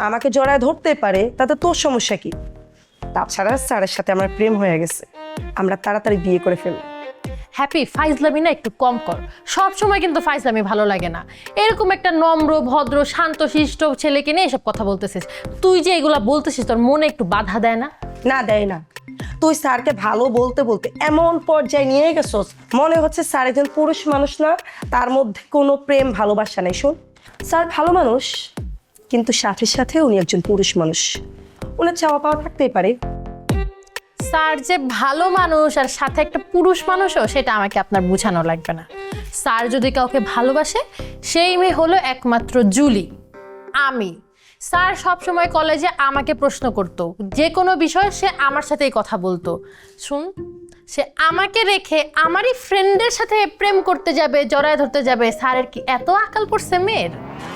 আমাকে জড়ায় ধরতে পারে, তাতে তোর সমস্যা কি? তাছাড়া স্যারের সাথে আমার প্রেম হয়ে গেছে, আমরা তাড়াতাড়ি বিয়ে করে ফেলব। হ্যাপি, ফাইজলামি না একটু কম কর। সব সময় কিন্তু ফাইজলামি ভালো লাগে না। এরকম একটা নম্র ভদ্র শান্ত শিষ্ট ছেলেকে নিয়ে এসব কথা বলতেছিস, তুই যে এগুলা বলতেছিস তোর মনে একটু বাধা দেয় না? না দেয় না। তুই স্যারকে ভালো বলতে বলতে এমন পর্যায়ে নিয়ে গেছস, মনে হচ্ছে স্যার একজন পুরুষ মানুষ না, তার মধ্যে কোনো প্রেম ভালোবাসা নেই। শোন, স্যার ভালো মানুষ, কিন্তু সাথে সাথে উনি একজন পুরুষ মানুষ, ওনার চাওয়া পাওয়া থাকতেই পারে। স্যার যে ভালো মানুষ আর সাথে একটা পুরুষ মানুষও, সেটা আমাকে আপনার বোঝানো লাগবে না। স্যার যদি কাউকে ভালোবাসে, সেই মেয়ে হলো একমাত্র জুলি, আমি। স্যার সবসময় কলেজে আমাকে প্রশ্ন করতো, যে কোনো বিষয় সে আমার সাথেই কথা বলতো। শুন, সে আমাকে রেখে আমারই ফ্রেন্ডের সাথে প্রেম করতে যাবে, জড়ায় ধরতে যাবে, স্যারের কি এত আকাল পড়ছে মেয়ের?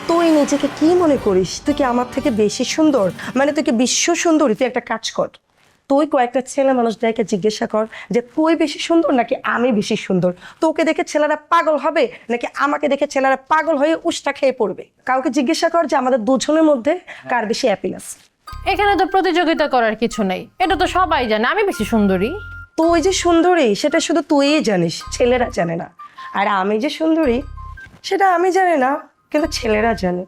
তুই নিজেকে কি মনে করিস? তুই কি আমার থেকে বেশি সুন্দর? মানে তুই কি বিশ্ব সুন্দরী? তুই একটা কাজ কর, তুই কয়েকটা ছেলে মানুষদেরকে জিজ্ঞাসা কর যে তুই বেশি সুন্দর নাকি আমি বেশি সুন্দর। তোকে দেখে ছেলেরা পাগল হবে নাকি আমাকে দেখে ছেলেরা পাগল হয়ে উষ্টা খেয়ে পড়বে? কাউকে জিজ্ঞাসা কর যে আমাদের দুজনের মধ্যে কার বেশি হ্যাপিনেস। এখানে তো প্রতিযোগিতা করার কিছু নেই, এটা তো সবাই জানে আমি বেশি সুন্দরী। তুই যে সুন্দরী সেটা শুধু তুইই জানিস, ছেলেরা জানে না। আর আমি যে সুন্দরী সেটা আমি জানি না, কিন্তু ছেলেরা জানে।